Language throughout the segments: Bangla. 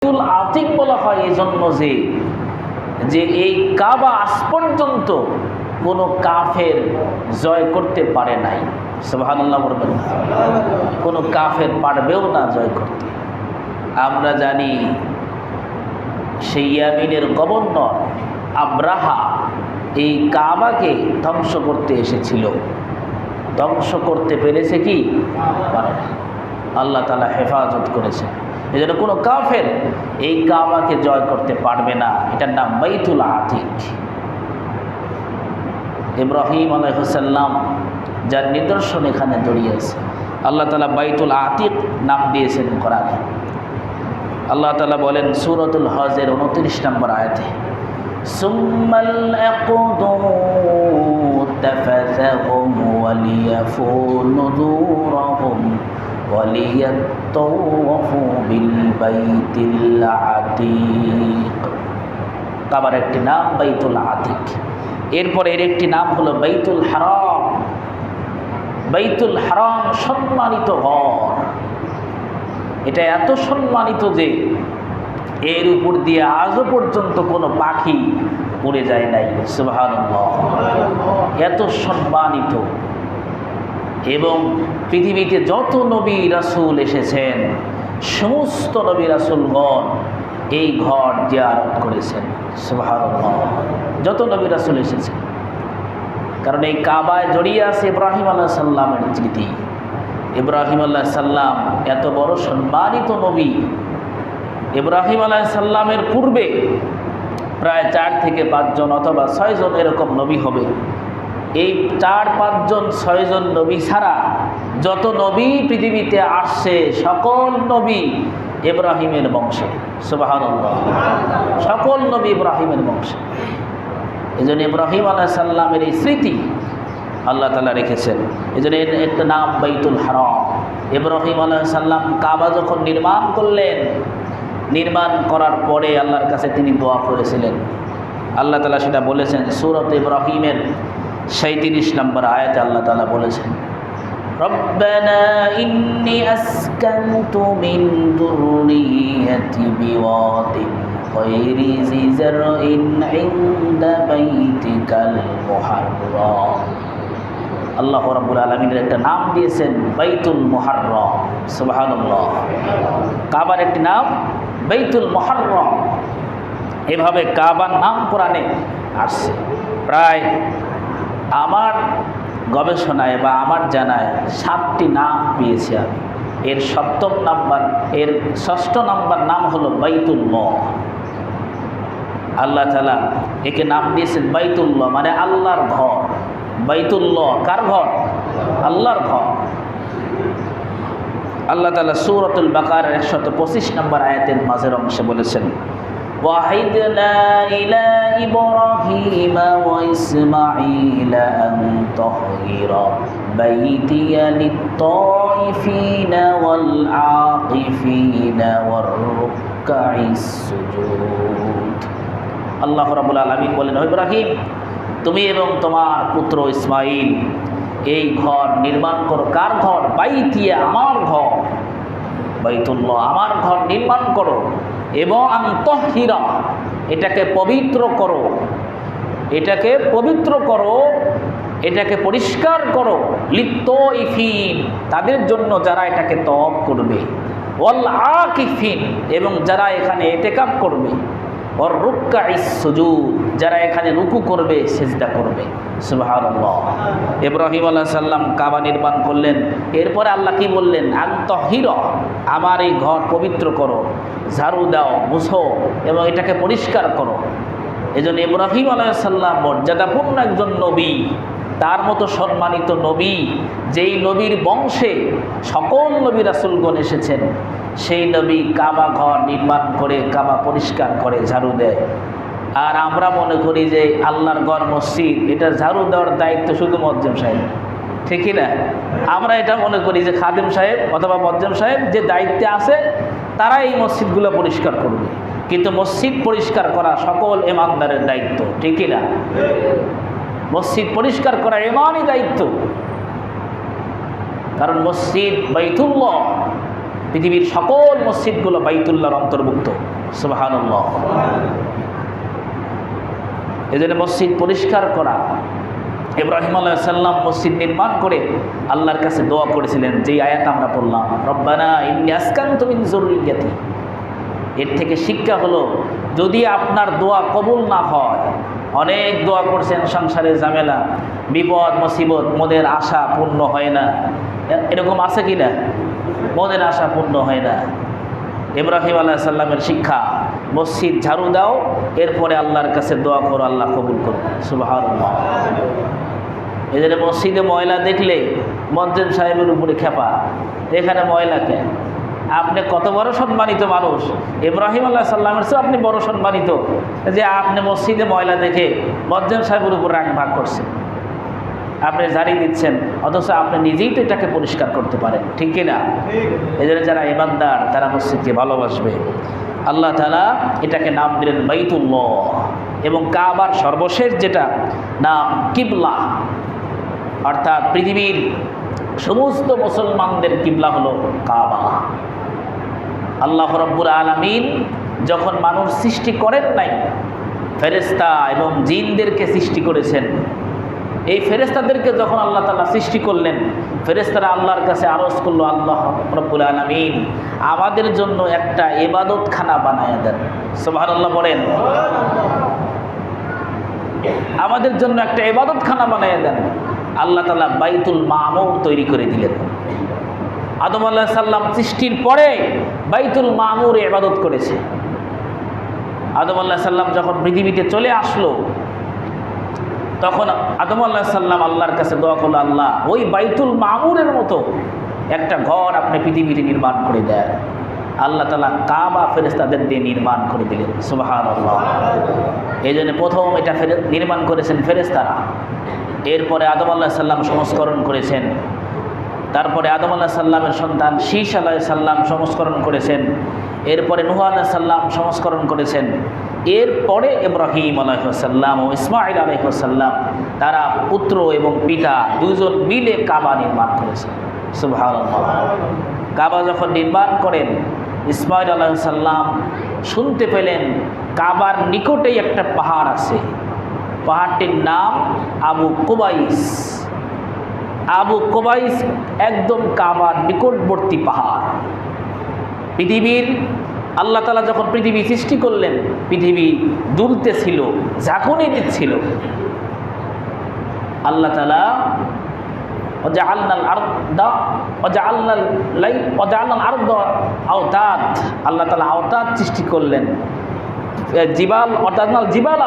বাইতুল আতিক বলা হয় এই জন্য যে এই কাবা আজ পর্যন্ত কোনো কাফের জয় করতে পারে নাই। সুবহানাল্লাহ বলবেন। কোনো কাফের পারবেও না জয় করতে। আমরা জানি সেই ইয়ামিনের গভর্নর আব্রাহা এই কাবাকে ধ্বংস করতে এসেছিল, ধ্বংস করতে পেরেছে কি পারে না। আল্লাহ তাআলা হেফাজত করেছে। এই জন্য কোনো কাফের এই কাবাকে জয় করতে পারবে না। এটার নাম বাইতুল আতিক। ইব্রাহিম আলাইহিস সালাম যার নিদর্শন এখানে জড়িয়ে আছে। আল্লাহ তাআলা বাইতুল আতিক নাম দিয়েছেন কোরআনে। আল্লাহ তাআলা বলেন সূরাতুল হজের 29 নম্বর আয়াতে, সুম্মাল আকুদু তাফাসাহুম ওয়ালিয়াফু নুযুরহুম ওয়ালিয়াতাওয়াফু বিল বাইতিল আতিক। কাবার একটি নাম বাইতুল আতিক। এরপর এর একটি নাম হলো বাইতুল হারাম। বাইতুল হারাম সম্মানিত ঘর। এটা এত সম্মানিত যে এর উপর দিয়ে আজও পর্যন্ত কোনো পাখি উড়ে যায় নাই। সুবহানাল্লাহ। এত সম্মানিত। এবং পৃথিবীতে যত নবী রাসূল এসেছেন সমস্ত নবী রাসূলগণ এই ঘর জিয়ারত করেছেন। সুবহানাল্লাহ। যত নবী রাসূল এসেছেন, কারণ এই কাবায় জড়িয়ে আছে ইব্রাহিম আলাইহিস সালামের স্মৃতি। ইব্রাহিম আলাইহিস সালাম এত বড় সম্মানিত নবী। ইব্রাহিম আলাইহিস সালামের পূর্বে প্রায় 4 থেকে 5 জন অথবা 6 জন এরকম নবী হবে। এই 4, 5 জন 6 জন নবী ছাড়া যত নবী পৃথিবীতে আসছে সকল নবী ইব্রাহিমের বংশে। সুবহানাল্লাহ। সকল নবী ইব্রাহিমের বংশে। এই জন্য ইব্রাহিম আলাইহিস সালামের এই স্মৃতি আল্লাহ তাআলা রেখেছেন। এই জন্য এর একটা নাম বাইতুল হারাম। ইব্রাহিম আলাইহিস সালাম কাবা যখন নির্মাণ করলেন, নির্মাণ করার পরে আল্লাহর কাছে তিনি দোয়া করেছিলেন। আল্লাহ তাআলা সেটা বলেছেন সূরাত ইব্রাহিমের 37 নম্বর আয়াতে আল্লাহ তাআলা বলেছেন, রব্বানা ইন্নী আসকানতু মিন যুররিয়্যাতি বিওয়াদিন গায়রি জি যারইন ইনদা বাইতিকাল মুহাররম। আল্লাহ রাব্বুল আলামিনের একটা নাম দিয়েছেন বাইতুল মুহাররম। সুবহানাল্লাহ। কাবার একটি নাম বাইতুল মুহাররম। এভাবে কাবার নাম কোরআনে আসছে। প্রায় আমার গবেষণায় বা আমার জানায় 7টি নাম পেয়েছি আমি। এর 7ম নাম্বার, এর 6ষ্ঠ নাম্বার নাম হলো বাইতুল্লাহ। আল্লাহ তাআলা একে নাম দিয়েছেন বাইতুল্লাহ, মানে আল্লাহর ঘর। বাইতুল্লাহ কার ঘর? আল্লাহর ঘর। আল্লাহ তাআলা সূরাতুল বাকারার 125 নম্বর আয়াতের মাঝের অংশে বলেছেন, ওয়াহিদনা ইলা ইব্রাহিম ওয়া ইসমাঈল আন তাহহিরা বাইতিয়া লিত-তাইফিনা ওয়াল আকিফিনা ওয়ার রুকআইস সুজুদ। আল্লাহ রাব্বুল আলামিন বলেন, ও ইব্রাহিম, তুমি এবং তোমার পুত্র ইসমাঈল এই ঘর নির্মাণ করো। কার ঘর? বাইতিয়া, আমার ঘর। বাইতুল্লাহ আমার ঘর নির্মাণ করো এবং আনতাহহিরা, এটাকে পবিত্র করো, এটাকে পবিত্র করো, এটাকে পরিষ্কার করো। লিত-তাইফিন, তাদের জন্য যারা এটাকে তওয়াফ করবে। ওয়াল আকিফিন, এবং যারা এখানে ইতিকাফ করবে। ওর রুকআইস সুজুদ, যারা এখানে রুকু করবে, সিজদা করবে। সুবহানাল্লাহ। ইব্রাহিম আলাইহিস সালাম কাবা নির্মাণ করলেন। এরপরে আল্লাহ কি বললেন? আনতাহহিরা, আমার এই ঘর পবিত্র করো, ঝাড়ু দাও, মুছো এবং এটাকে পরিষ্কার করো। এজন্য ইব্রাহিম আলাইহিস সালাম মর্যাদাপূর্ণ একজন নবী। তার মতো সম্মানিত নবী, যেই নবীর বংশে সকল নবী রাসূলগণ এসেছেন, সেই নবী কাবা ঘর নির্মাণ করে, কাবা পরিষ্কার করে, ঝাড়ু দেয়। আর আমরা মনে করি যে আল্লাহর ঘর মসজিদ, এটা ঝাড়ু দেওয়ার দায়িত্ব শুধু মুয়াজ্জিম সাহেব, ঠিকই না? আমরা এটা মনে করি যে খাদেম সাহেব অথবা মুয়াজ্জিম সাহেব যে দায়িত্বে আছে তারা এই মসজিদগুলো পরিষ্কার করবে। কিন্তু মসজিদ পরিষ্কার করা সকল ইমানদারের দায়িত্ব, ঠিকই না? মসজিদ পরিষ্কার করা ইমানি দায়িত্ব। কারণ মসজিদ বাইতুল্লাহ, পৃথিবীর সকল মসজিদগুলো বাইতুল্লাহর অন্তর্ভুক্ত। সুবহানাল্লাহ। এজন্য মসজিদ পরিষ্কার করা, ইব্রাহিম আলাইহিস সালাম মসজিদ নির্মাণ করে আল্লাহর কাছে দোয়া করেছিলেন, যেই আয়াত আমরা পড়লাম, রব্বানা ইন্নী আসকানতু মিন যুররিয়্যাতি। এর থেকে শিক্ষা হলো, যদি আপনার দোয়া কবুল না হয়, অনেক দোয়া করছেন, সংসারে ঝামেলা, বিপদ মুসিবত, মনের আশা পূর্ণ হয় না, এরকম আছে কি না? মনের আশা পূর্ণ হয় না। ইব্রাহিম আলাইহিস সালামের শিক্ষা, মসজিদ ঝাড়ু দাও, এরপরে আল্লাহর কাছে দোয়া করো, আল্লাহ কবুল করো। সুবহানাল্লাহ। এই জন্য মসজিদে ময়লা দেখলে মুয়াজ্জিন সাহেবের উপরে খেপা, এখানে ময়লা কেন? আপনি কত বড় সম্মানিত মানুষ, ইব্রাহিম আলাইহিস সালামের চেয়ে আপনি বড় সম্মানিত, যে আপনি মসজিদে ময়লা দেখে মুয়াজ্জিন সাহেবের উপর রাগ ভাগ করছেন, আপনি জারি দিচ্ছেন, অথচ আপনি নিজেই তো এটাকে পরিষ্কার করতে পারেন, ঠিক কিনা? এই জন্য যারা ইমানদার তারা মসজিদকে ভালোবাসবে। আল্লাহ তাআলা এটাকে নাম দিলেন বাইতুল্লাহ, এবং কাবার সর্বশেষ যেটা নাম কিবলা, অর্থাৎ পৃথিবীর সমস্ত মুসলমানদের কিবলা হলো কাবা। আল্লাহ রাব্বুল আলামিন যখন মানুষ সৃষ্টি করেন নাই, ফেরেশতা এবং জিনদেরকে সৃষ্টি করেছেন। এই ফেরেশতাদেরকে যখন আল্লাহ তাআলা সৃষ্টি করলেন, ফেরেশতারা আল্লাহর কাছে আরজ করলো, আল্লাহ রাব্বুল আলামিন আমাদের জন্য একটা ইবাদতখানা বানায়া দেন। সুবহানাল্লাহ বলেন। আমাদের জন্য একটা ইবাদতখানা বানায়া দেন। আল্লাহ তাআলা বাইতুল মামুর তৈরি করে দিলেন। আদম আলাইহিস সালাম সৃষ্টির পরে বাইতুল মামুরে ইবাদত করেছে। আদম আলাইহিস সালাম যখন পৃথিবীতে চলে আসলো, তখন আদম আলাইহিস সালাম আল্লাহর কাছে দোয়া করলো, আল্লাহ ওই বাইতুল মামুরের মতো একটা ঘর আপনি পৃথিবীতে নির্মাণ করে দেন। আল্লাহ তাআলা কাবা ফেরেশতাদের দিয়ে নির্মাণ করে দিলেন। সুবহানাল্লাহ। এই জন্য প্রথম এটা নির্মাণ করেছেন ফেরেশতারা, এরপরে আদম আলাইহিস সালাম সংস্করণ করেছেন, তারপরে আদম আলাইহিস সালামের সন্তান শীস আলাইহিস সালাম সংস্করণ করেছেন, এরপরে নূহ আলাইহিস সালাম সংস্করণ করেছেন, এরপরে ইব্রাহিম আলাইহিস সালাম ও ইসমাঈল আলাইহিস সালাম তারা পুত্র এবং পিতা দুজন মিলে কাবা নির্মাণ করেছেন। সুবহানাল্লাহ। কাবা যখন নির্মাণ করেন, ইসমাঈল আলাইহিস সালাম শুনতে পেলেন কাবার নিকটেই একটা পাহাড় আছে, পাহাড়টির নাম আবু কুবাইস। আবু কুবাইস একদম কাবার নিকটবর্তী পাহাড়। পৃথিবীর আল্লাহ তাআলা যখন পৃথিবী সৃষ্টি করলেন, পৃথিবী দুলতেছিল, ঝাঁকুনি দিচ্ছিল। আল্লাহ তাআলা আল্লাহ তাআলা আওতাদ সৃষ্টি করলেন, জিবাল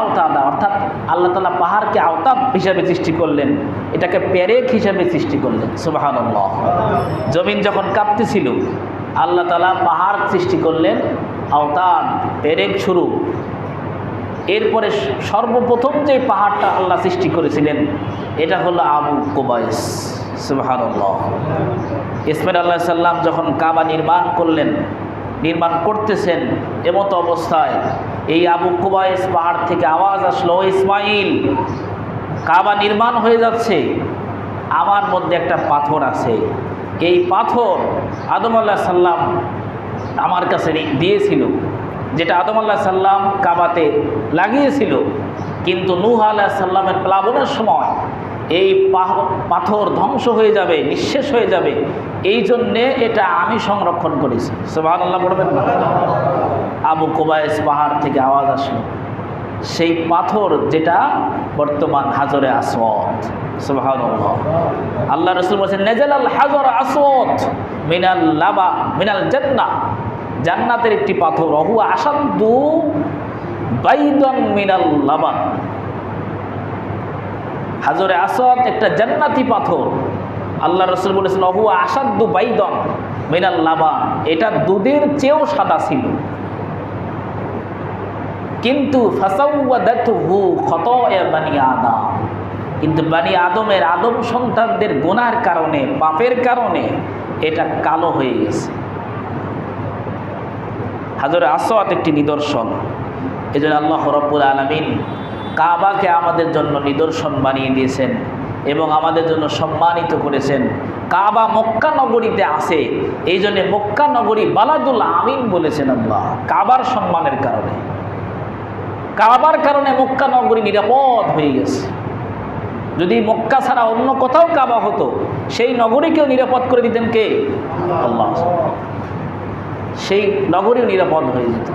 আওতাদা, অর্থাৎ আল্লাহ তাআলা পাহাড়কে আওতাদ হিসাবে সৃষ্টি করলেন, এটাকে পেরেক হিসাবে সৃষ্টি করলেন। সুবহানাল্লাহ। জমিন যখন কাঁপতেছিল, আল্লাহ তাআলা পাহাড় সৃষ্টি করলেন আওতাদ, পেরেক স্বরূপ। এরপরে সর্বপ্রথম যে পাহাড়টা আল্লাহ সৃষ্টি করেছিলেন, এটা হলো আবু কুবাইস। সুবহানাল্লাহ। ইসমাঈল আলাইহিস সালাম যখন কাবা নির্মাণ করলেন, নির্মাণ করতেছেন, এমতো অবস্থায় এই আবু কুবাইস পাহাড় থেকে আওয়াজ আসলো, ও ইসমাঈল, কাবা নির্মাণ হয়ে যাচ্ছে, আমার মধ্যে একটা পাথর আছে, এই পাথর আদম আলাইহিস সালাম আমার কাছে দিয়েছিল, যেটা আদম আলাইহিস সালাম কাবাতে লাগিয়েছিল, কিন্তু নূহ আলাইহিস সালামের প্লাবনের সময় এই পাথর ধ্বংস হয়ে যাবে, নিঃশেষ হয়ে যাবে, এই জন্যে এটা আমি সংরক্ষণ করেছি। সুবহানাল্লাহ বলবেন না? আবু কুবাইস পাহাড় থেকে আওয়াজ আসলো, সেই পাথর যেটা বর্তমান হাজরে আসওয়াদ। সুবহানাল্লাহ। আল্লাহ রাসূল বলেছেন, নাজালাল হাজর আসওয়াদ মিনাল লাবা মিনাল জান্নাহ, জান্নাতের একটি পাথর, ওহু আসাদ্দু বাইদান মিনাল লাবান। হাজরে আসওয়াদ একটা জান্নাতি পাথর। আল্লাহ রাসূল বলেছেন, ওহু আসাদ্দু বাইদান মিনাল লাবান, এটা দুধের চেয়েও সাদা ছিল। কিন্তু ফাসাওয়াদাতুহু খতায়া বানি আদম, কিন্তু বানি আদমের আদম সন্তানদের গুনাহের কারণে, পাপের কারণে এটা কালো হয়ে গেছে। হাজরে আসওয়াদ একটি নিদর্শন। এজন্য আল্লাহ রাব্বুল আলামিন কাবাকে আমাদের জন্য নিদর্শন বানিয়ে দিয়েছেন। এবং আমাদের জন্য সম্মানিত করেছেন। কাবা মক্কা নগরীতে আছে, এই জন্য মক্কা নগরী বালাদুল আমিন বলেছেন আল্লাহ, কাবার সম্মানের কারণে। কাবার কারণে মক্কা নগরী নিরাপদ হয়ে গেছে। যদি মক্কা ছাড়া অন্য কোথাও কাবা হতো, সেই নগরীকেও নিরাপদ করে দিতেন কে? আল্লাহ। সেই নগরীও নিরাপদ হয়ে যেত।